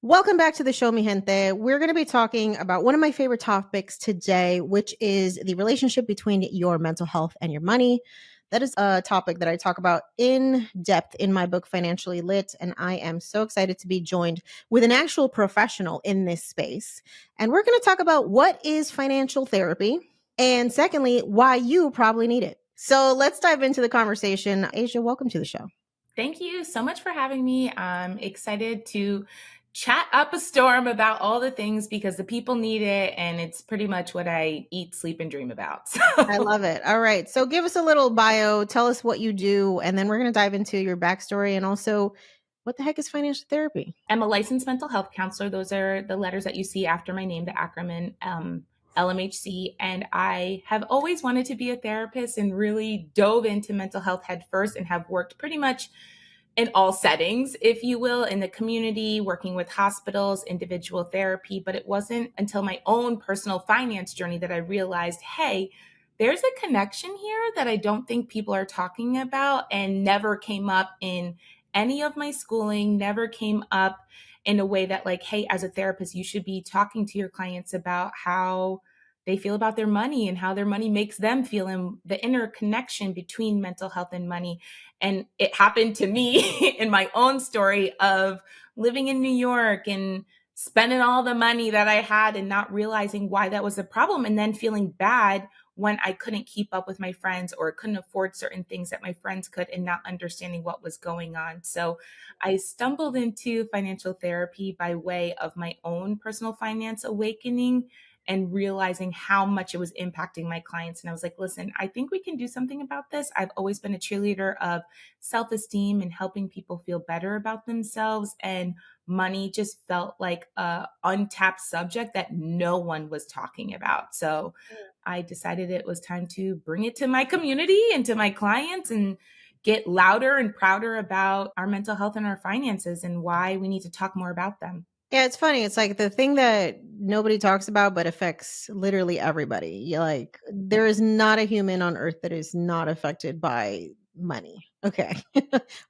Welcome back to the Show Me Gente. We're going to be talking about one of my favorite topics today, which is the relationship between your mental health and your money. That is a topic that I talk about in depth in my book, Financially Lit. And I am so excited to be joined with an actual professional in this space. And we're going to talk about what is financial therapy. And secondly, why you probably need it. So let's dive into the conversation. Asia, welcome to the show. Thank you so much for having me. I'm excited to chat up a storm about all the things because the people need it. And it's pretty much what I eat, sleep, and dream about. I So love it. All right. So give us a little bio, tell us what you do, and then we're going to dive into your backstory and also what the heck is financial therapy? I'm a licensed mental health counselor. Those are the letters that you see after my name, the acronym LMHC. And I have always wanted to be a therapist and really dove into mental health head first and have worked pretty much in all settings, if you will, in the community, working with hospitals, individual therapy. But it wasn't until my own personal finance journey that I realized, hey, there's a connection here that I don't think people are talking about and never came up in any of my schooling, never came up in a way that, like, hey, as a therapist, you should be talking to your clients about how they feel about their money and how their money makes them feel, and the interconnection between mental health and money. And it happened to me in my own story of living in New York and spending all the money that I had and not realizing why that was a problem, and then feeling bad when I couldn't keep up with my friends or couldn't afford certain things that my friends could, and not understanding what was going on. So I stumbled into financial therapy by way of my own personal finance awakening and realizing how much it was impacting my clients. And I was like, listen, I think we can do something about this. I've always been a cheerleader of self-esteem and helping people feel better about themselves. And money just felt like a untapped subject that no one was talking about. So I decided it was time to bring it to my community and to my clients and get louder and prouder about our mental health and our finances and why we need to talk more about them. Yeah, it's funny. It's like the thing that nobody talks about but affects literally everybody. Like there is not a human on earth that is not affected by money. Okay.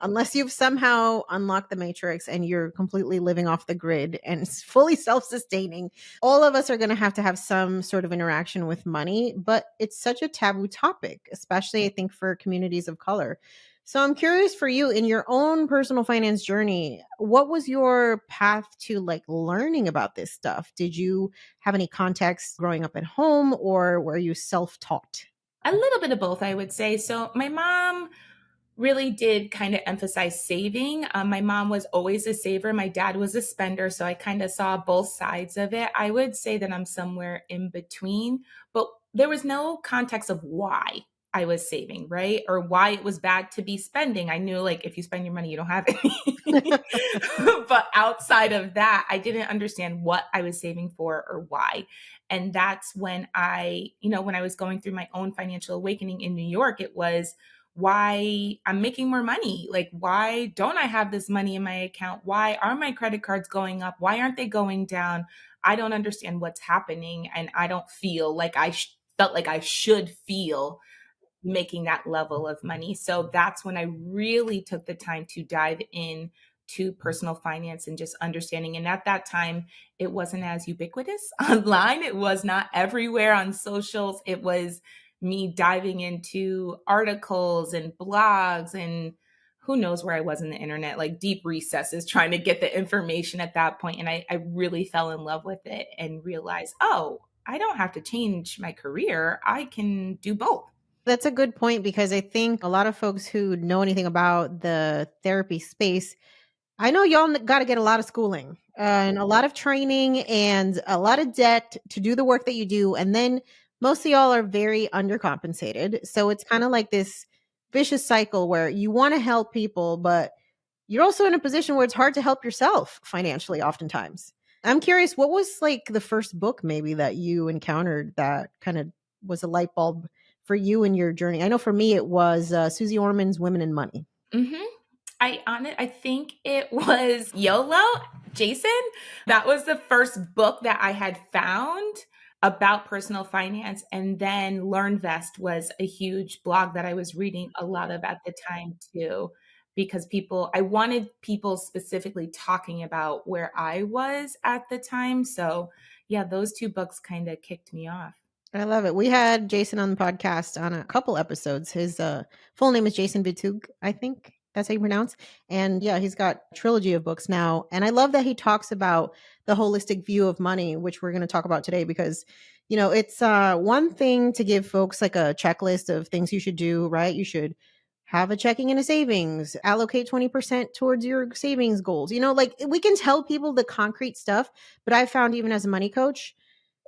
Unless you've somehow unlocked the matrix and you're completely living off the grid and it's fully self-sustaining. All of us are going to have some sort of interaction with money, but it's such a taboo topic, especially I think for communities of color. So I'm curious for you in your own personal finance journey, what was your path to like learning about this stuff? Did you have any context growing up at home or were you self-taught? A little bit of both, I would say. So my mom really did kind of emphasize saving. My mom was always a saver. My dad was a spender. So I kind of saw both sides of it. I would say that I'm somewhere in between, but there was no context of why I was saving, right? Or why it was bad to be spending. I knew, like, if you spend your money, you don't have any. But outside of that, I didn't understand what I was saving for or why. And that's when when I was going through my own financial awakening in New York, it was, why I'm making more money. Like, why don't I have this money in my account? Why are my credit cards going up? Why aren't they going down? I don't understand what's happening. And I don't feel like felt like I should feel making that level of money. So that's when I really took the time to dive in to personal finance and just understanding. And at that time, it wasn't as ubiquitous online. It was not everywhere on socials. It was me diving into articles and blogs and who knows where I was in the internet, like deep recesses, trying to get the information at that point. And I really fell in love with it and realized, oh, I don't have to change my career. I can do both. That's a good point because I think a lot of folks who know anything about the therapy space, I know y'all got to get a lot of schooling and a lot of training and a lot of debt to do the work that you do. And then most of y'all are very undercompensated. So it's kind of like this vicious cycle where you want to help people, but you're also in a position where it's hard to help yourself financially oftentimes. I'm curious, what was like the first book maybe that you encountered that kind of was a light bulb for you in your journey? I know for me it was Susie Orman's Women in Money. Mhm. I think it was YOLO, Jason. That was the first book that I had found about personal finance. And then LearnVest was a huge blog that I was reading a lot of at the time too. because I wanted people specifically talking about where I was at the time. So, yeah, those two books kind of kicked me off. I love it. We had Jason on the podcast on a couple episodes. His full name is Jason Vitug, I think that's how you pronounce. And yeah, he's got a trilogy of books now. And I love that he talks about the holistic view of money, which we're going to talk about today because it's one thing to give folks like a checklist of things you should do, right? You should have a checking and a savings, allocate 20% towards your savings goals. Like we can tell people the concrete stuff, but I found even as a money coach,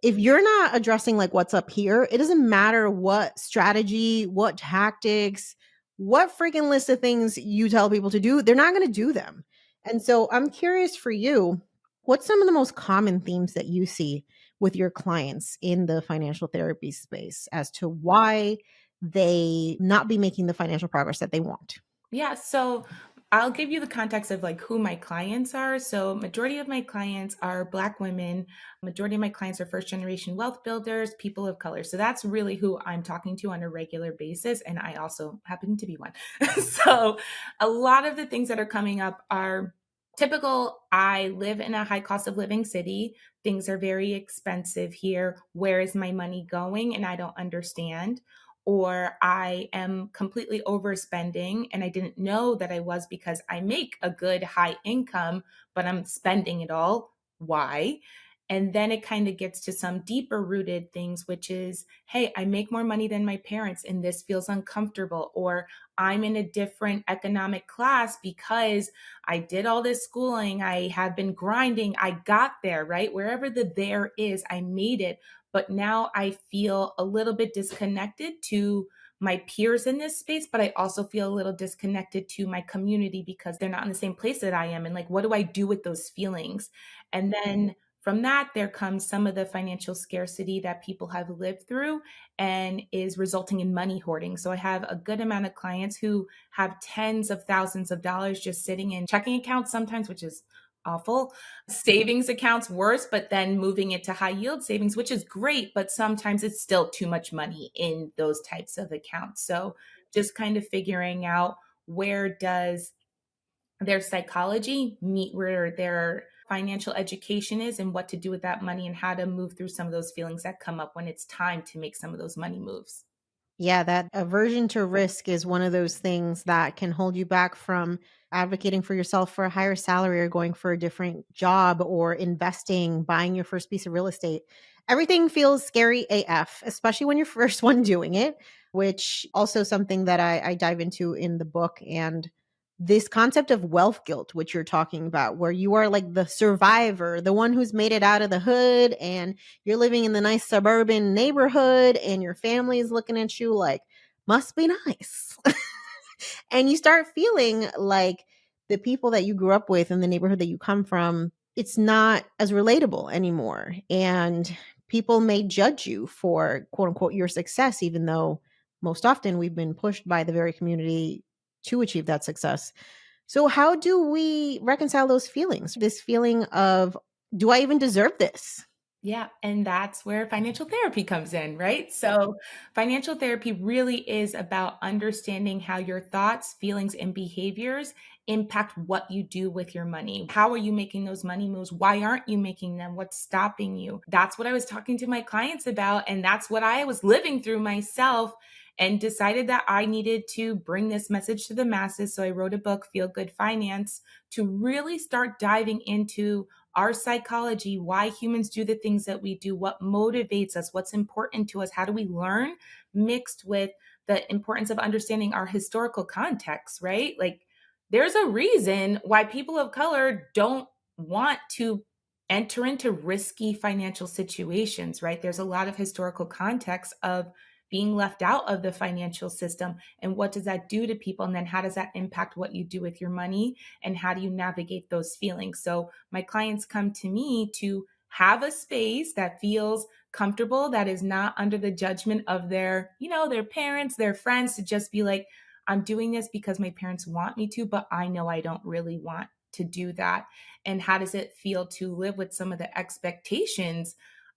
if you're not addressing like what's up here, it doesn't matter what strategy, what tactics, what freaking list of things you tell people to do, they're not going to do them. And so I'm curious for you, what's some of the most common themes that you see with your clients in the financial therapy space as to why they not be making the financial progress that they want? Yeah, so I'll give you the context of like who my clients are. So majority of my clients are Black women. Majority of my clients are first generation wealth builders, people of color. So that's really who I'm talking to on a regular basis. And I also happen to be one. So a lot of the things that are coming up are typical. I live in a high cost of living city. Things are very expensive here. Where is my money going? And I don't understand. Or I am completely overspending and I didn't know that I was because I make a good high income, but I'm spending it all. Why? And then it kind of gets to some deeper rooted things, which is, hey, I make more money than my parents and this feels uncomfortable. Or I'm in a different economic class because I did all this schooling. I have been grinding. I got there, right? Wherever the there is, I made it. But now I feel a little bit disconnected to my peers in this space, but I also feel a little disconnected to my community because they're not in the same place that I am. And like, what do I do with those feelings? And then from that, there comes some of the financial scarcity that people have lived through and is resulting in money hoarding. So I have a good amount of clients who have tens of thousands of dollars just sitting in checking accounts sometimes, which is awful. Savings accounts worse, but then moving it to high yield savings, which is great, but sometimes it's still too much money in those types of accounts. So just kind of figuring out where does their psychology meet where their financial education is and what to do with that money and how to move through some of those feelings that come up when it's time to make some of those money moves. Yeah, that aversion to risk is one of those things that can hold you back from advocating for yourself for a higher salary or going for a different job or investing, buying your first piece of real estate. Everything feels scary AF, especially when you're first one doing it, which also something that I dive into in the book. And this concept of wealth guilt, which you're talking about, where you are like the survivor, the one who's made it out of the hood and you're living in the nice suburban neighborhood and your family is looking at you like, must be nice. And you start feeling like the people that you grew up with in the neighborhood that you come from, it's not as relatable anymore. And people may judge you for quote unquote your success, even though most often we've been pushed by the very community to achieve that success. So, how do we reconcile those feelings? This feeling of, do I even deserve this? Yeah, and that's where financial therapy comes in, right? So, financial therapy really is about understanding how your thoughts, feelings, and behaviors impact what you do with your money. How are you making those money moves? Why aren't you making them? What's stopping you? That's what I was talking to my clients about. And that's what I was living through myself and decided that I needed to bring this message to the masses. So, I wrote a book, Feel Good Finance, to really start diving into our psychology, why humans do the things that we do, what motivates us, what's important to us, how do we learn, mixed with the importance of understanding our historical context, right? Like, there's a reason why people of color don't want to enter into risky financial situations, right? There's a lot of historical context of being left out of the financial system. And what does that do to people? And then how does that impact what you do with your money? And how do you navigate those feelings? So my clients come to me to have a space that feels comfortable, that is not under the judgment of their parents, their friends, to just be like, I'm doing this because my parents want me to, but I know I don't really want to do that. And how does it feel to live with some of the expectations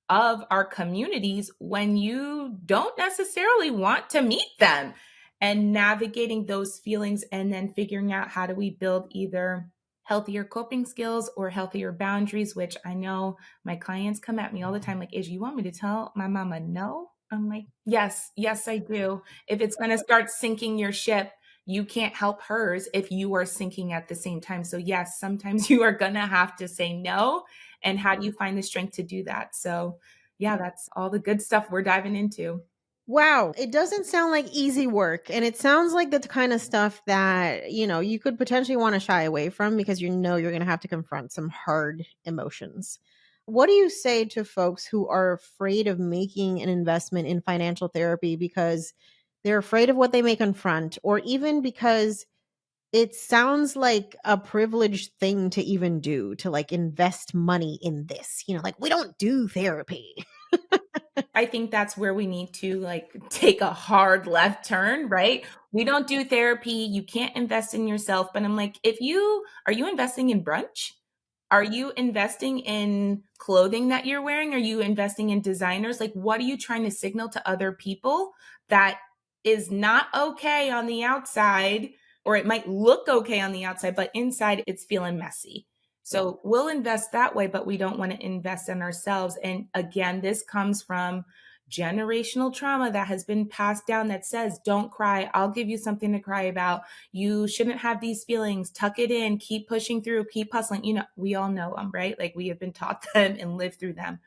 of our communities when you don't necessarily want to meet them? and navigating those feelings and then figuring out how do we build either healthier coping skills or healthier boundaries, which I know my clients come at me all the time like, is you want me to tell my mama no? I'm like, yes, yes, I do. If it's going to start sinking your ship, you can't help hers if you are sinking at the same time. So, yes, sometimes you are going to have to say no. And how do you find the strength to do that? So, yeah, that's all the good stuff we're diving into. Wow, it doesn't sound like easy work, and it sounds like the kind of stuff that, you could potentially wanna shy away from because you're gonna have to confront some hard emotions. What do you say to folks who are afraid of making an investment in financial therapy because they're afraid of what they may confront, or even because it sounds like a privileged thing to even do, to, like, invest money in this, like, "We don't do therapy." I think that's where we need to like take a hard left turn, right? We don't do therapy. You can't invest in yourself. But I'm like, if you are you investing in brunch? Are you investing in clothing that you're wearing? Are you investing in designers? Like, what are you trying to signal to other people that is not okay on the outside, or it might look okay on the outside, but inside it's feeling messy? So we'll invest that way, but we don't want to invest in ourselves. And again, this comes from generational trauma that has been passed down that says, don't cry. I'll give you something to cry about. You shouldn't have these feelings. Tuck it in, keep pushing through, keep hustling. We all know them, right? Like we have been taught them and lived through them.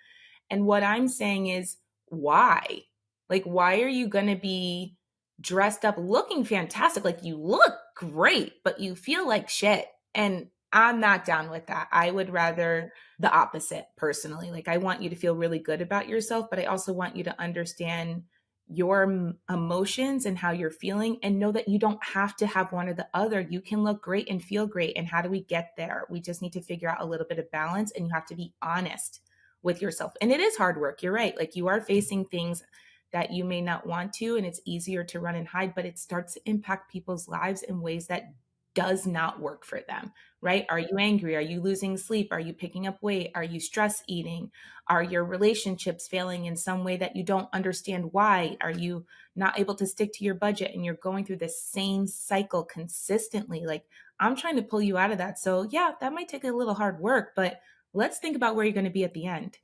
And what I'm saying is, why? Like, why are you going to be dressed up looking fantastic? Like, you look great, but you feel like shit. And I'm not down with that. I would rather the opposite personally. Like, I want you to feel really good about yourself, but I also want you to understand your emotions and how you're feeling and know that you don't have to have one or the other. You can look great and feel great. And how do we get there? We just need to figure out a little bit of balance, and you have to be honest with yourself. And it is hard work. You're right. Like you are facing things that you may not want to, and it's easier to run and hide, but it starts to impact people's lives in ways that does not work for them, right? Are you angry? Are you losing sleep? Are you picking up weight? Are you stress eating? Are your relationships failing in some way that you don't understand why? Are you not able to stick to your budget and you're going through the same cycle consistently? Like I'm trying to pull you out of that. So yeah, that might take a little hard work, but let's think about where you're going to be at the end.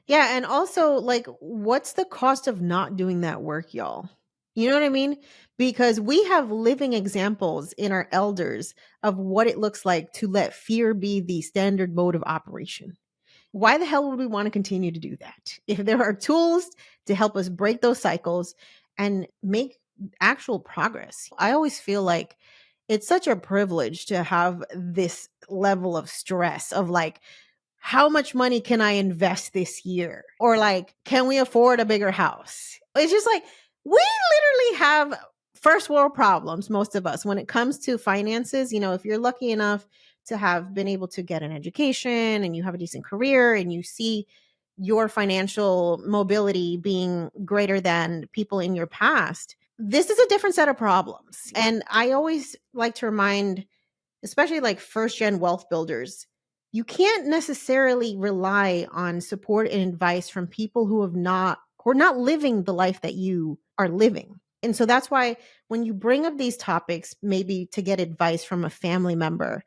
Yeah, and also, like, what's the cost of not doing that work, y'all? You know what I mean? Because we have living examples in our elders of what it looks like to let fear be the standard mode of operation. Why the hell would we want to continue to do that? If there are tools to help us break those cycles and make actual progress. I always feel like it's such a privilege to have this level of stress of like, how much money can I invest this year? Or like, can we afford a bigger house? It's just like, we literally have first world problems, most of us, when it comes to finances. If you're lucky enough to have been able to get an education and you have a decent career and you see your financial mobility being greater than people in your past, this is a different set of problems. And I always like to remind, especially like first gen wealth builders, you can't necessarily rely on support and advice from people who are not living the life that you are living. And so that's why when you bring up these topics, maybe to get advice from a family member,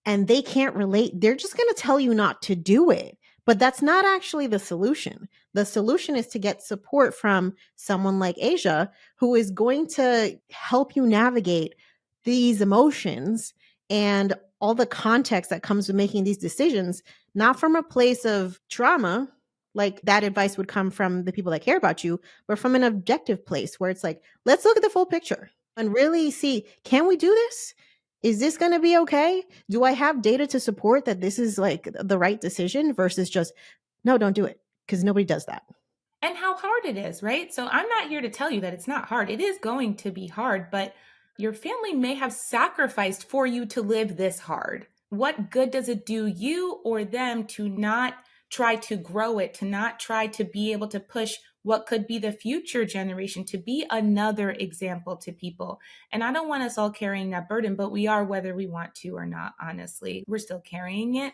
and they can't relate, they're just going to tell you not to do it. But that's not actually the solution. The solution is to get support from someone like Asia, who is going to help you navigate these emotions and all the context that comes with making these decisions, not from a place of trauma, like that advice would come from the people that care about you, but from an objective place where it's like, let's look at the full picture and really see, can we do this? Is this going to be okay? Do I have data to support that this is like the right decision versus just, no, don't do it? Because nobody does that. And how hard it is, right? So I'm not here to tell you that it's not hard. It is going to be hard, but your family may have sacrificed for you to live this hard. What good does it do you or them to not try to grow it, to not try to be able to push what could be the future generation to be another example to people? And I don't want us all carrying that burden, but we are, whether we want to or not, honestly. We're still carrying it,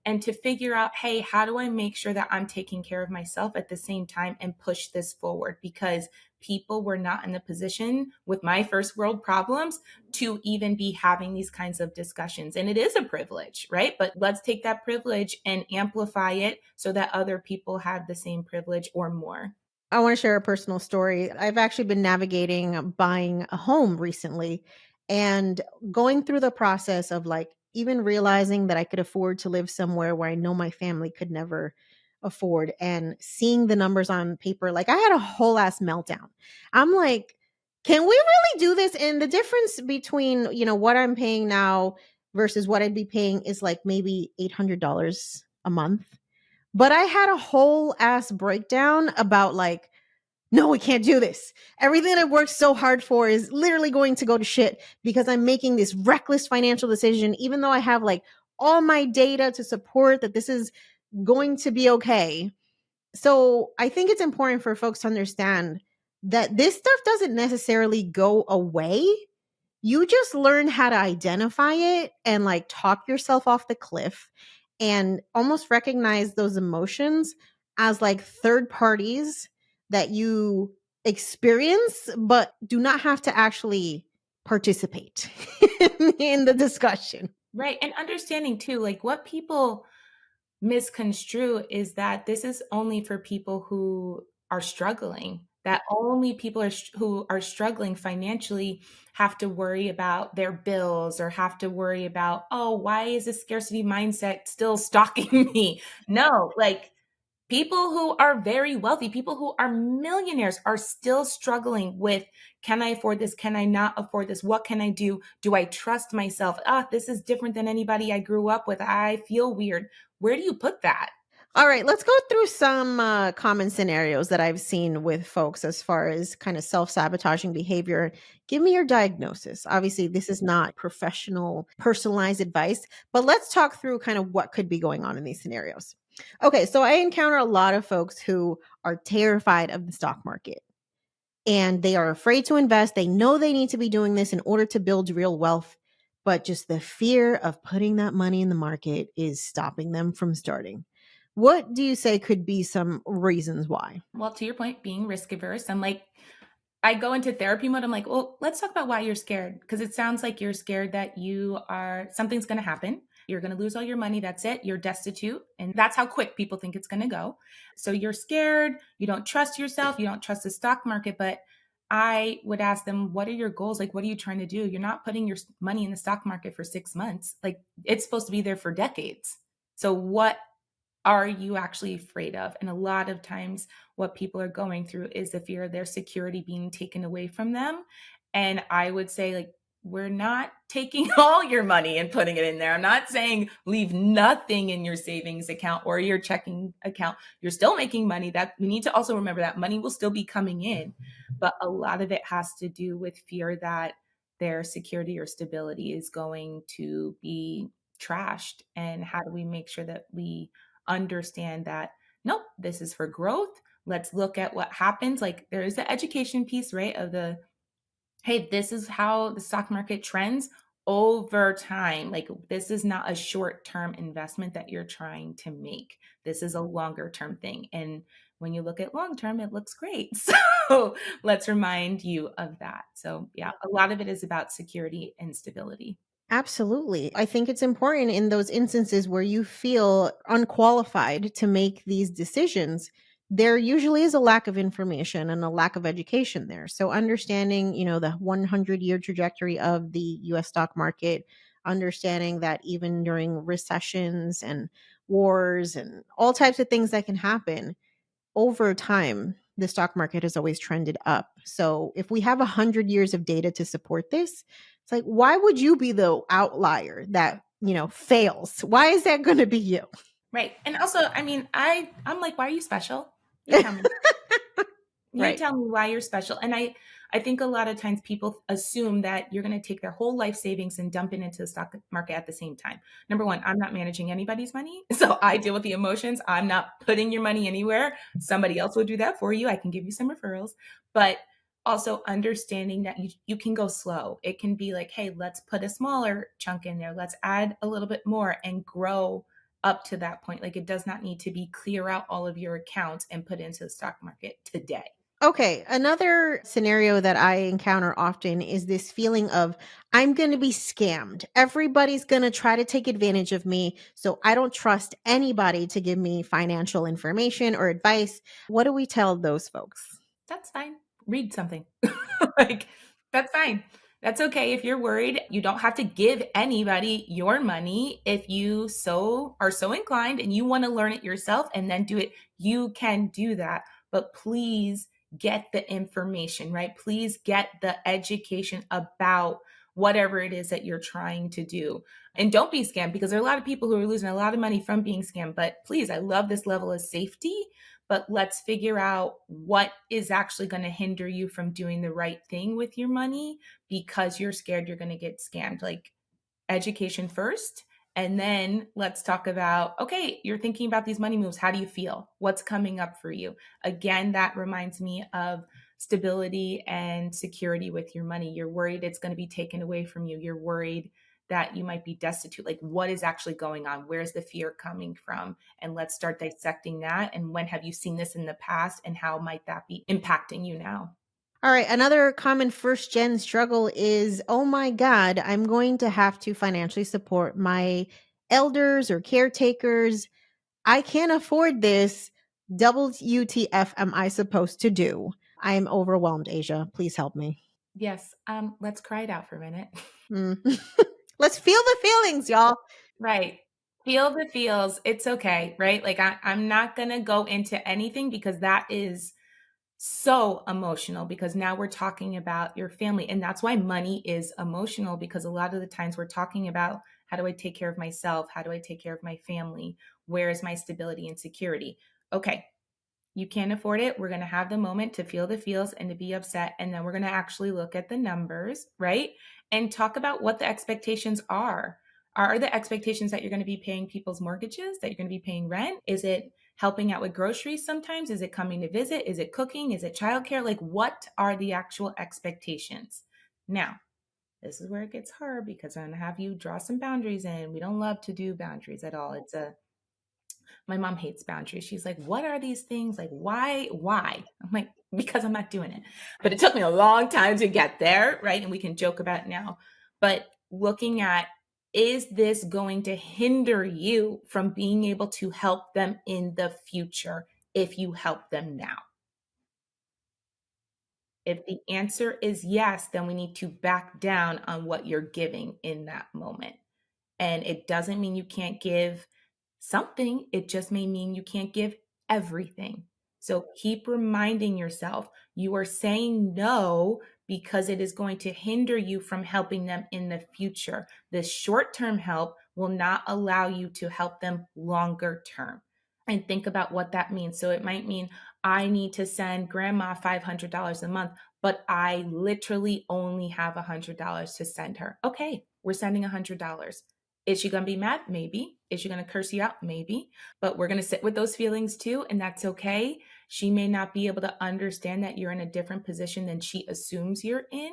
and to figure out, hey, how do I make sure that I'm taking care of myself at the same time and push this forward? Because people were not in the position with my first world problems to even be having these kinds of discussions. And it is a privilege, right? But let's take that privilege and amplify it so that other people have the same privilege or more. I want to share a personal story. I've actually been navigating buying a home recently and going through the process of like even realizing that I could afford to live somewhere where I know my family could never afford and seeing the numbers on paper. Like I had a whole ass meltdown. I'm like, can we really do this? And the difference between, what I'm paying now versus what I'd be paying is like maybe $800 a month. But I had a whole ass breakdown about like, no, we can't do this. Everything I worked so hard for is literally going to go to shit because I'm making this reckless financial decision, even though I have like all my data to support that this is going to be okay. So I think it's important for folks to understand that this stuff doesn't necessarily go away. You just learn how to identify it and like talk yourself off the cliff and almost recognize those emotions as like third parties that you experience but do not have to actually participate in the discussion. Right. And understanding too, like what people misconstrue is that this is only for people who are struggling, that only people who are struggling financially have to worry about their bills or have to worry about, oh, why is this scarcity mindset still stalking me? No, like people who are very wealthy, people who are millionaires are still struggling with, can I afford this? Can I not afford this? What can I do? Do I trust myself? Ah, this is different than anybody I grew up with. I feel weird. Where do you put that? All right, let's go through some common scenarios that I've seen with folks as far as kind of self sabotaging behavior. Give me your diagnosis. Obviously, this is not professional, personalized advice, but let's talk through kind of what could be going on in these scenarios. Okay, so I encounter a lot of folks who are terrified of the stock market and they are afraid to invest. They know they need to be doing this in order to build real wealth, but just the fear of putting that money in the market is stopping them from starting. What do you say could be some reasons why? Well, to your point, being risk averse, I'm like, I go into therapy mode. I'm like, well, let's talk about why you're scared. Because it sounds like you're scared that something's going to happen. You're going to lose all your money. That's it. You're destitute. And that's how quick people think it's going to go. So you're scared. You don't trust yourself. You don't trust the stock market. But I would ask them, what are your goals? Like, what are you trying to do? You're not putting your money in the stock market for 6 months. Like, it's supposed to be there for decades. So what are you actually afraid of? And a lot of times, what people are going through is the fear of their security being taken away from them. And I would say, like, we're not taking all your money and putting it in there. I'm not saying leave nothing in your savings account or your checking account. You're still making money. That we need to also remember that money will still be coming in. But a lot of it has to do with fear that their security or stability is going to be trashed. And how do we make sure that we understand that, nope, this is for growth. Let's look at what happens. Like there is the education piece, right? Of the, hey, this is how the stock market trends over time. Like this is not a short term investment that you're trying to make. This is a longer term thing. And when you look at long term, it looks great. So let's remind you of that. So, yeah, a lot of it is about security and stability. Absolutely. I think it's important in those instances where you feel unqualified to make these decisions. There usually is a lack of information and a lack of education there. So understanding, the 100-year trajectory of the US stock market, understanding that even during recessions and wars and all types of things that can happen, over time, the stock market has always trended up. So if we have 100 years of data to support this, it's like, why would you be the outlier that, fails? Why is that going to be you? Right. And also, I mean, I'm like, why are you special? You tell me. You Right. tell me why you're special. And I think a lot of times people assume that you're going to take their whole life savings and dump it into the stock market at the same time. Number one, I'm not managing anybody's money. So I deal with the emotions. I'm not putting your money anywhere. Somebody else will do that for you. I can give you some referrals. But also understanding that you can go slow. It can be like, hey, let's put a smaller chunk in there. Let's add a little bit more and grow up to that point. Like it does not need to be clear out all of your accounts and put into the stock market today. Okay, another scenario that I encounter often is this feeling of I'm going to be scammed. Everybody's going to try to take advantage of me, so I don't trust anybody to give me financial information or advice. What do we tell those folks? That's fine. Read something. Like, that's fine. That's okay if you're worried. You don't have to give anybody your money. If you so inclined and you want to learn it yourself and then do it, you can do that. But please get the information, right? Please get the education about whatever it is that you're trying to do. And don't be scammed, because there are a lot of people who are losing a lot of money from being scammed. But please, I love this level of safety, but let's figure out what is actually going to hinder you from doing the right thing with your money because you're scared you're going to get scammed. Like, education first. And then let's talk about, okay, you're thinking about these money moves. How do you feel? What's coming up for you? Again, that reminds me of stability and security with your money. You're worried it's going to be taken away from you. You're worried that you might be destitute. Like, what is actually going on? Where's the fear coming from? And let's start dissecting that. And when have you seen this in the past? And how might that be impacting you now? All right, another common first gen struggle is oh my God, I'm going to have to financially support my elders or caretakers. I can't afford this. WTF am I supposed to do? I am overwhelmed, Asia. Please help me. Yes. Let's cry it out for a minute. Mm. Let's feel the feelings, y'all. Right. Feel the feels. It's okay, right? Like, I'm not gonna go into anything because that is so emotional, because now we're talking about your family. And that's why money is emotional, because a lot of the times we're talking about, how do I take care of myself? How do I take care of my family? Where is my stability and security? Okay, you can't afford it. We're going to have the moment to feel the feels and to be upset. And then we're going to actually look at the numbers, right? And talk about what the expectations are. Are the expectations that you're going to be paying people's mortgages, that you're going to be paying rent? Is it helping out with groceries sometimes? Is it coming to visit? Is it cooking? Is it childcare? Like, what are the actual expectations? Now, this is where it gets hard, because I'm going to have you draw some boundaries in. We don't love to do boundaries at all. My mom hates boundaries. She's like, what are these things? Like, why? I'm like, because I'm not doing it. But it took me a long time to get there, right? And we can joke about it now. But looking at, is this going to hinder you from being able to help them in the future if you help them now? If the answer is yes, then we need to back down on what you're giving in that moment. And it doesn't mean you can't give something, it just may mean you can't give everything. So keep reminding yourself you are saying no because it is going to hinder you from helping them in the future. This short term help will not allow you to help them longer term. And think about what that means. So it might mean, I need to send grandma $500 a month, but I literally only have $100 to send her. Okay, we're sending $100. Is she going to be mad? Maybe. Is she going to curse you out? Maybe. But we're going to sit with those feelings too, and that's okay. She may not be able to understand that you're in a different position than she assumes you're in.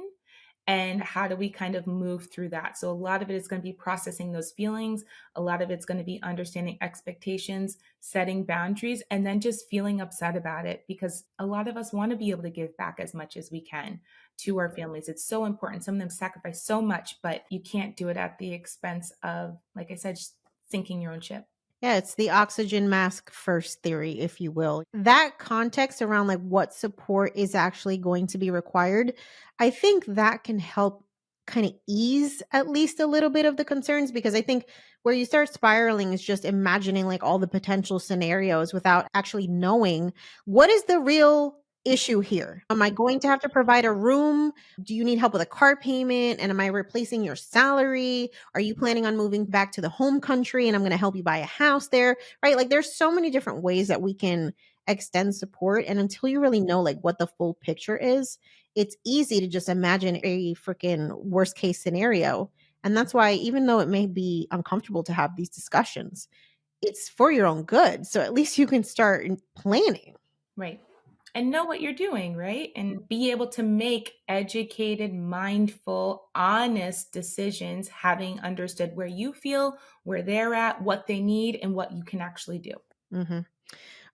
And how do we kind of move through that? So a lot of it is going to be processing those feelings. A lot of it's going to be understanding expectations, setting boundaries, and then just feeling upset about it, because a lot of us want to be able to give back as much as we can to our families. It's so important. Some of them sacrifice so much, but you can't do it at the expense of, like I said, just sinking your own ship. Yeah, it's the oxygen mask first theory, if you will. That context around like what support is actually going to be required, I think that can help kind of ease at least a little bit of the concerns, because I think where you start spiraling is just imagining like all the potential scenarios without actually knowing what is the real issue here. Am I going to have to provide a room? Do you need help with a car payment? And am I replacing your salary? Are you planning on moving back to the home country and I'm going to help you buy a house there? Right? Like there's so many different ways that we can extend support. And until you really know like what the full picture is, it's easy to just imagine a freaking worst case scenario. And that's why, even though it may be uncomfortable to have these discussions, it's for your own good. So at least you can start planning. Right. And know what you're doing, right? And be able to make educated, mindful, honest decisions, having understood where you feel, where they're at, what they need, and what you can actually do. Mhm.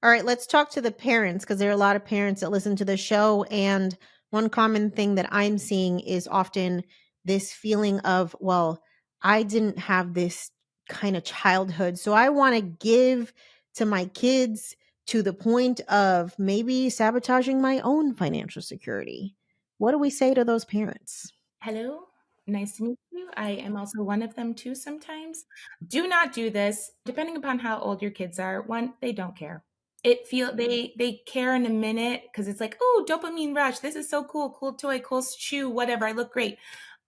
All right, let's talk to the parents because there are a lot of parents that listen to the show. And one common thing that I'm seeing is often this feeling of, well, I didn't have this kind of childhood. So I want to give to my kids to the point of maybe sabotaging my own financial security. What do we say to those parents? Hello, nice to meet you. I am also one of them too sometimes. Do not do this. Depending upon how old your kids are, one, they don't care. They care in a minute because it's like, oh, dopamine rush. This is so cool, cool toy, cool shoe, whatever. I look great.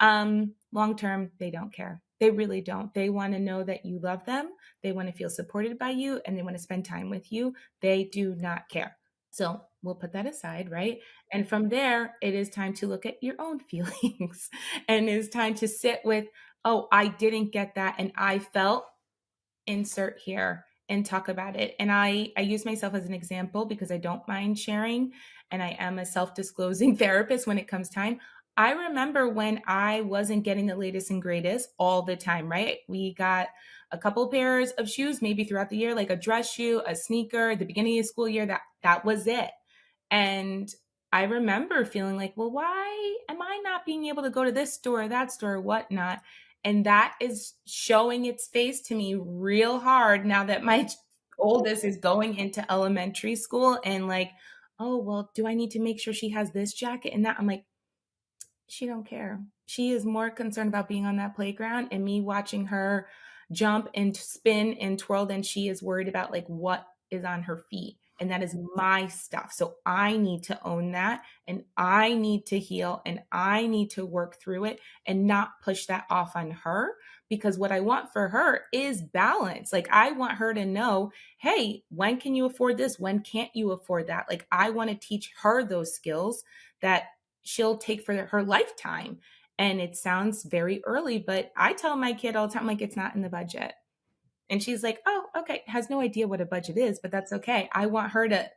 Long term, they don't care. They really don't. They want to know that you love them. They want to feel supported by you and they want to spend time with you. They do not care. So we'll put that aside, right? And from there, it is time to look at your own feelings and it's time to sit with, oh, I didn't get that. And I felt, insert here and talk about it. And I use myself as an example because I don't mind sharing. And I am a self disclosing therapist when it comes time. I remember when I wasn't getting the latest and greatest all the time, right? We got a couple pairs of shoes, maybe throughout the year, like a dress shoe, a sneaker, the beginning of the school year, that was it. And I remember feeling like, well, why am I not being able to go to this store or that store or whatnot? And that is showing its face to me real hard now that my oldest is going into elementary school and like, oh, well, do I need to make sure she has this jacket and that? I'm like, she don't care. She is more concerned about being on that playground and me watching her jump and spin and twirl than she is worried about like what is on her feet. And that is my stuff. So I need to own that and I need to heal and I need to work through it and not push that off on her because what I want for her is balance. Like I want her to know, hey, when can you afford this? When can't you afford that? Like I want to teach her those skills that she'll take for her lifetime. And it sounds very early, but I tell my kid all the time, like, it's not in the budget. And she's like, oh, okay. Has no idea what a budget is, but that's okay. I want her to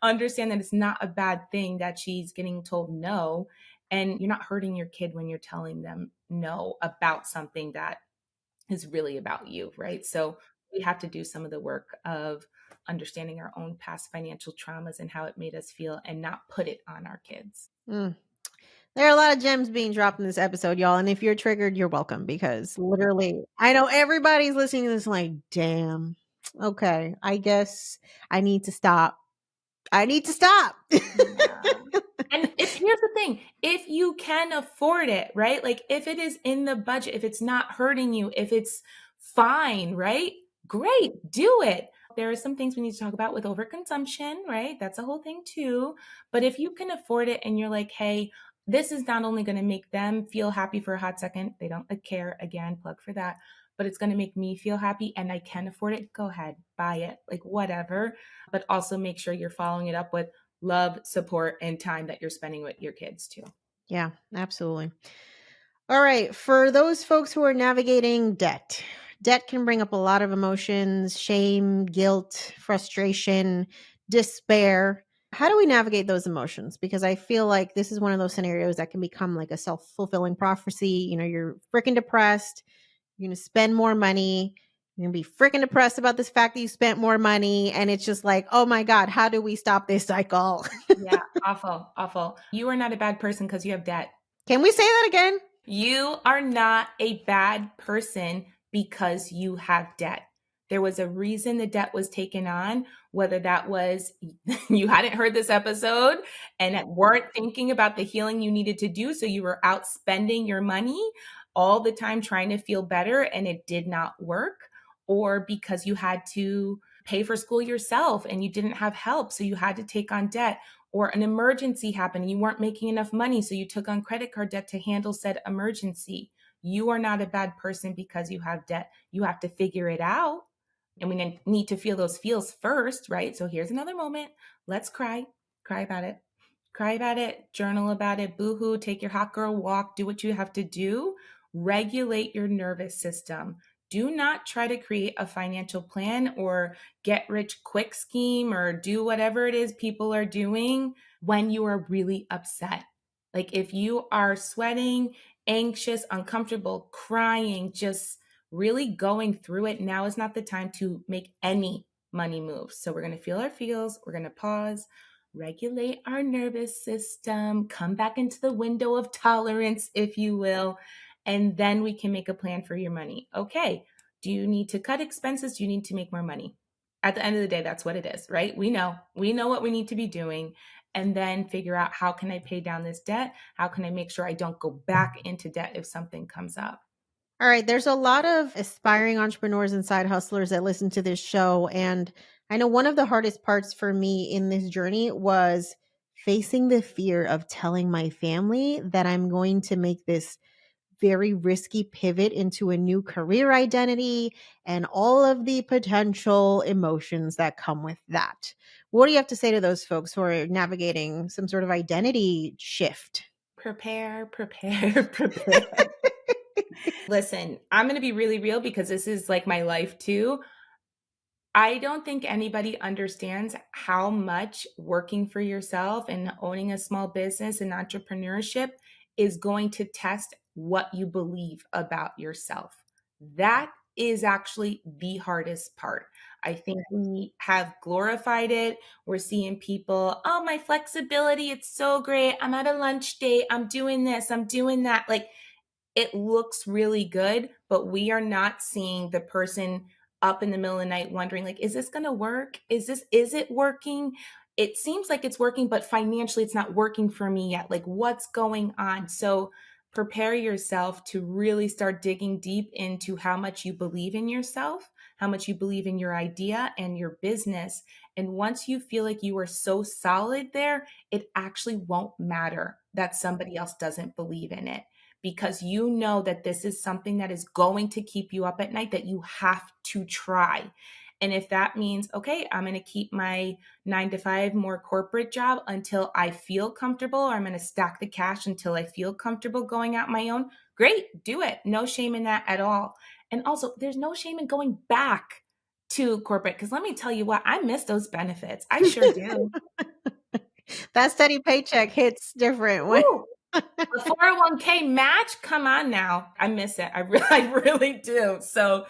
understand that it's not a bad thing that she's getting told no. And you're not hurting your kid when you're telling them no about something that is really about you, right? So we have to do some of the work of understanding our own past financial traumas and how it made us feel and not put it on our kids. Mm. There are a lot of gems being dropped in this episode, y'all. And if you're triggered, you're welcome because literally, I know everybody's listening to this like, damn, okay, I guess I need to stop. I need to stop. Yeah. And here's the thing, if you can afford it, right? Like if it is in the budget, if it's not hurting you, if it's fine, right? Great, do it. There are some things we need to talk about with overconsumption, right? That's a whole thing too. But if you can afford it and you're like, hey, this is not only going to make them feel happy for a hot second, they don't care, again, plug for that, but it's going to make me feel happy and I can afford it, go ahead, buy it, like whatever. But also make sure you're following it up with love, support, and time that you're spending with your kids too. Yeah, absolutely. All right. For those folks who are navigating debt, debt can bring up a lot of emotions: shame, guilt, frustration, despair. How do we navigate those emotions? Because I feel like this is one of those scenarios that can become like a self fulfilling prophecy. You know, you're freaking depressed. You're going to spend more money. You're going to be freaking depressed about this fact that you spent more money. And it's just like, oh my God, how do we stop this cycle? Yeah, awful, awful. You are not a bad person because you have debt. Can we say that again? You are not a bad person because you have debt. There was a reason the debt was taken on, whether that was you hadn't heard this episode and weren't thinking about the healing you needed to do. So you were out spending your money all the time trying to feel better and it did not work, or because you had to pay for school yourself and you didn't have help. So you had to take on debt, or an emergency happened and you weren't making enough money, so you took on credit card debt to handle said emergency. You are not a bad person because you have debt. You have to figure it out. And we need to feel those feels first, right? So here's another moment. Let's cry. Cry about it. Cry about it. Journal about it. Boohoo. Take your hot girl walk. Do what you have to do. Regulate your nervous system. Do not try to create a financial plan or get rich quick scheme or do whatever it is people are doing when you are really upset. Like if you are sweating, anxious, uncomfortable, crying, just really going through it, now is not the time to make any money moves. So we're going to feel our feels, we're going to pause, regulate our nervous system, come back into the window of tolerance, if you will, and then we can make a plan for your money. Okay, do you need to cut expenses? Do you need to make more money? At the end of the day, that's what it is, right? We know what we need to be doing, and then figure out, how can I pay down this debt? How can I make sure I don't go back into debt if something comes up? All right, there's a lot of aspiring entrepreneurs and side hustlers that listen to this show. And I know one of the hardest parts for me in this journey was facing the fear of telling my family that I'm going to make this very risky pivot into a new career identity and all of the potential emotions that come with that. What do you have to say to those folks who are navigating some sort of identity shift? Prepare, prepare, prepare. Listen, I'm going to be really real because this is like my life too. I don't think anybody understands how much working for yourself and owning a small business and entrepreneurship is going to test what you believe about yourself. That is actually the hardest part. I think we have glorified it. We're seeing people, oh, my flexibility, it's so great. I'm at a lunch date. I'm doing this, I'm doing that. Like, it looks really good, but we are not seeing the person up in the middle of the night wondering, like, is this going to work? Is it working? It seems like it's working, but financially it's not working for me yet. Like, what's going on? So prepare yourself to really start digging deep into how much you believe in yourself, how much you believe in your idea and your business. And once you feel like you are so solid there, it actually won't matter that somebody else doesn't believe in it, because you know that this is something that is going to keep you up at night, that you have to try. And if that means, okay, I'm going to keep my 9 to 5 more corporate job until I feel comfortable, or I'm going to stack the cash until I feel comfortable going out my own, great, do it. No shame in that at all. And also, there's no shame in going back to corporate, because let me tell you what, I miss those benefits. I sure do. That steady paycheck hits different when Woo! The 401k match, come on now. I miss it. I really do. So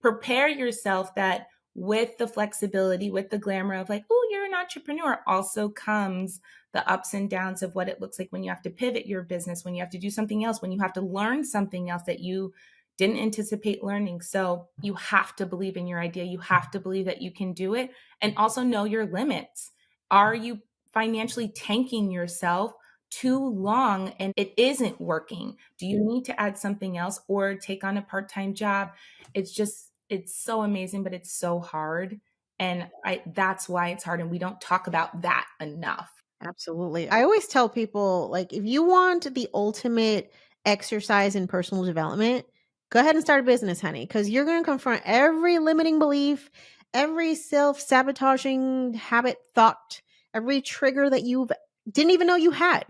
prepare yourself that with the flexibility, with the glamour of like, oh, you're an entrepreneur, also comes the ups and downs of what it looks like when you have to pivot your business, when you have to do something else, when you have to learn something else that you didn't anticipate learning. So you have to believe in your idea. You have to believe that you can do it, and also know your limits. Are you financially tanking yourself too long and it isn't working? Do you need to add something else or take on a part-time job? It's so amazing, but it's so hard. And that's why it's hard. And we don't talk about that enough. Absolutely. I always tell people, like, if you want the ultimate exercise in personal development, go ahead and start a business, honey, because you're going to confront every limiting belief, every self sabotaging habit, thought, every trigger that you didn't even know you had.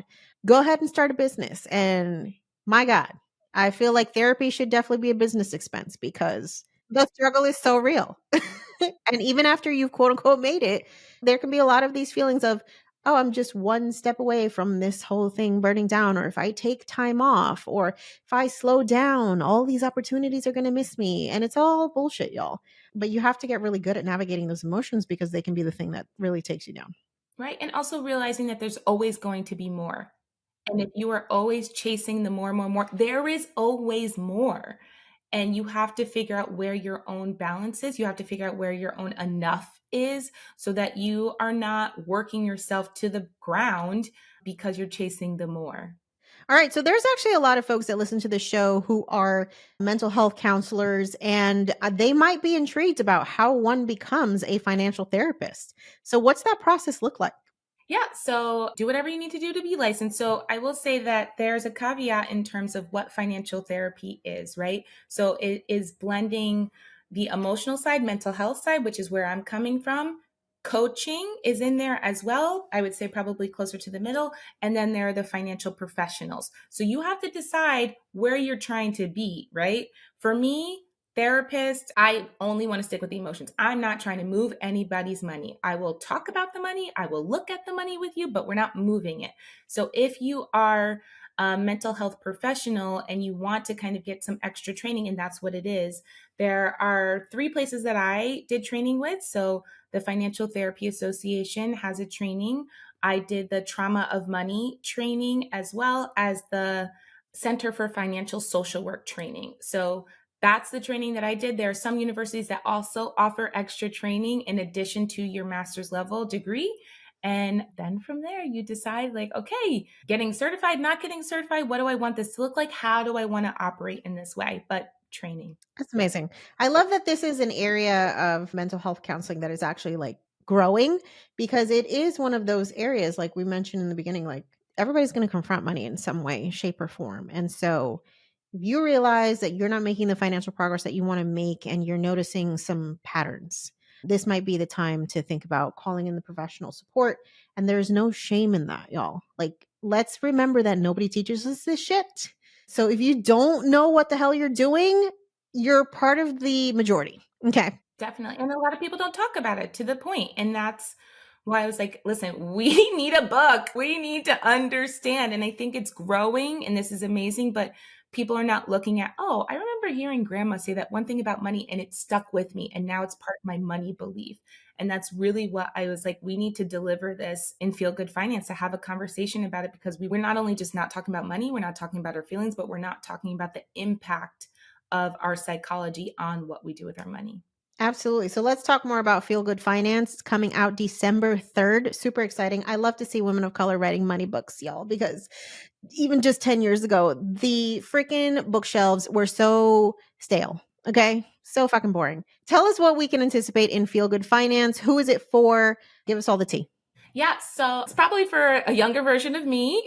Go ahead and start a business. And my God, I feel like therapy should definitely be a business expense because the struggle is so real. And even after you've quote unquote made it, there can be a lot of these feelings of, oh, I'm just one step away from this whole thing burning down. Or if I take time off, or if I slow down, all these opportunities are going to miss me. And it's all bullshit, y'all. But you have to get really good at navigating those emotions because they can be the thing that really takes you down. Right. And also realizing that there's always going to be more. And if you are always chasing the more, more, more, there is always more. And you have to figure out where your own balance is. You have to figure out where your own enough is, so that you are not working yourself to the ground because you're chasing the more. All right. So there's actually a lot of folks that listen to the show who are mental health counselors, and they might be intrigued about how one becomes a financial therapist. So, what's that process look like? Yeah, so do whatever you need to do to be licensed. So I will say that there's a caveat in terms of what financial therapy is, right? So it is blending the emotional side, mental health side, which is where I'm coming from. Coaching is in there as well. I would say probably closer to the middle. And then there are the financial professionals. So you have to decide where you're trying to be, right? For me, therapist, I only want to stick with the emotions. I'm not trying to move anybody's money. I will talk about the money, I will look at the money with you, but we're not moving it. So if you are a mental health professional and you want to kind of get some extra training, and that's what it is, there are three places that I did training with. So the Financial Therapy Association has a training. I did the Trauma of Money training, as well as the Center for Financial Social Work training. So that's the training that I did. There are some universities that also offer extra training in addition to your master's level degree. And then from there, you decide, like, okay, getting certified, not getting certified, what do I want this to look like? How do I want to operate in this way? But training. That's amazing. I love that this is an area of mental health counseling that is actually like growing, because it is one of those areas, like we mentioned in the beginning, like everybody's going to confront money in some way, shape, or form. And so if you realize that you're not making the financial progress that you want to make and you're noticing some patterns, this might be the time to think about calling in the professional support. And there's no shame in that, y'all. Like, let's remember that nobody teaches us this shit. So if you don't know what the hell you're doing, you're part of the majority. Okay. Definitely. And a lot of people don't talk about it to the point. And that's why I was like, listen, we need a book. We need to understand. And I think it's growing and this is amazing, but people are not looking at, oh, I remember hearing grandma say that one thing about money and it stuck with me. And now it's part of my money belief. And that's really what I was like, we need to deliver this in Feel Good Finance, to have a conversation about it, because we're not only just not talking about money, we're not talking about our feelings, but we're not talking about the impact of our psychology on what we do with our money. Absolutely. So let's talk more about Feel Good Finance. It's coming out December 3rd. Super exciting. I love to see women of color writing money books, y'all, because even just 10 years ago, the freaking bookshelves were so stale. Okay. So fucking boring. Tell us what we can anticipate in Feel Good Finance. Who is it for? Give us all the tea. Yeah, so it's probably for a younger version of me.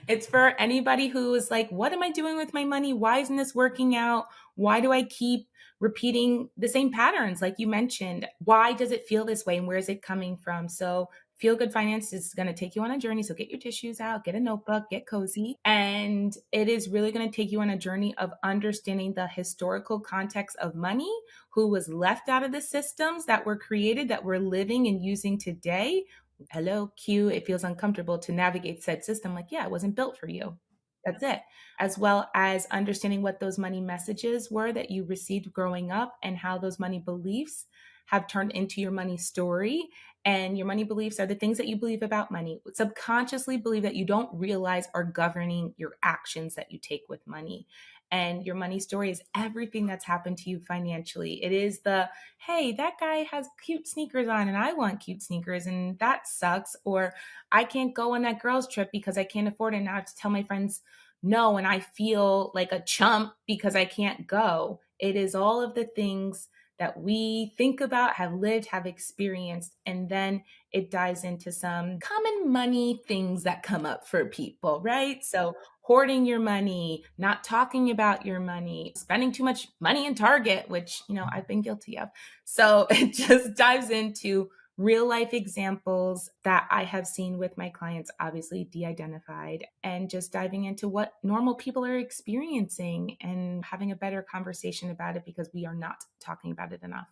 It's for anybody who is like, what am I doing with my money? Why isn't this working out? Why do I keep repeating the same patterns like you mentioned? Why does it feel this way and where is it coming from? So Feel Good Finance is going to take you on a journey. So get your tissues out, get a notebook, get cozy. And it is really going to take you on a journey of understanding the historical context of money, who was left out of the systems that were created, that we're living and using today. Hello, Q, it feels uncomfortable to navigate said system. Like, yeah, it wasn't built for you. That's it. As well as understanding what those money messages were that you received growing up and how those money beliefs have turned into your money story. And your money beliefs are the things that you believe about money, subconsciously believe, that you don't realize are governing your actions that you take with money. And your money story is everything that's happened to you financially. It is the, hey, that guy has cute sneakers on and I want cute sneakers and that sucks. Or I can't go on that girls' trip because I can't afford it. Now I have to tell my friends no, and I feel like a chump because I can't go. It is all of the things that we think about, have lived, have experienced, and then it dives into some common money things that come up for people, right? So hoarding your money, not talking about your money, spending too much money in Target, which, I've been guilty of. So it just dives into real life examples that I have seen with my clients, obviously de-identified, and just diving into what normal people are experiencing and having a better conversation about it, because we are not talking about it enough.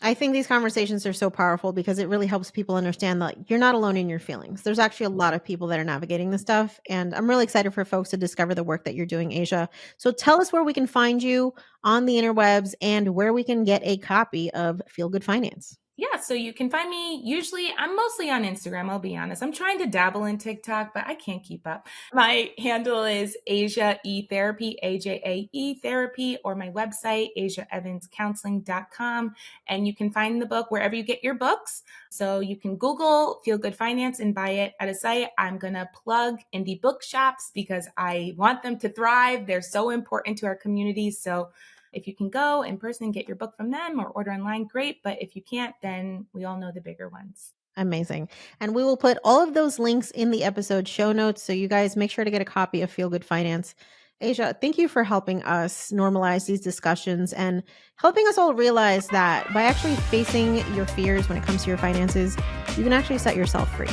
I think these conversations are so powerful because it really helps people understand that you're not alone in your feelings. There's actually a lot of people that are navigating this stuff. And I'm really excited for folks to discover the work that you're doing, Asia. So tell us where we can find you on the interwebs and where we can get a copy of Feel Good Finance. Yeah, so you can find me, usually I'm mostly on Instagram, I'll be honest. I'm trying to dabble in TikTok, but I can't keep up. My handle is Asia E Therapy, AJAE Therapy, or my website, asiaevanscounseling.com. And you can find the book wherever you get your books. So you can Google Feel Good Finance and buy it at a site. I'm going to plug indie bookshops because I want them to thrive. They're so important to our communities. So if you can go in person and get your book from them or order online, great. But if you can't, then we all know the bigger ones. Amazing. And we will put all of those links in the episode show notes. So you guys make sure to get a copy of Feel Good Finance. Asia, thank you for helping us normalize these discussions and helping us all realize that by actually facing your fears when it comes to your finances, you can actually set yourself free.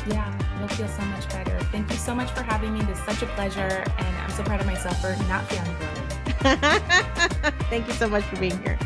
Yeah, you'll feel so much better. Thank you so much for having me. This is such a pleasure. And I'm so proud of myself for not feeling broke. Thank you so much for being here.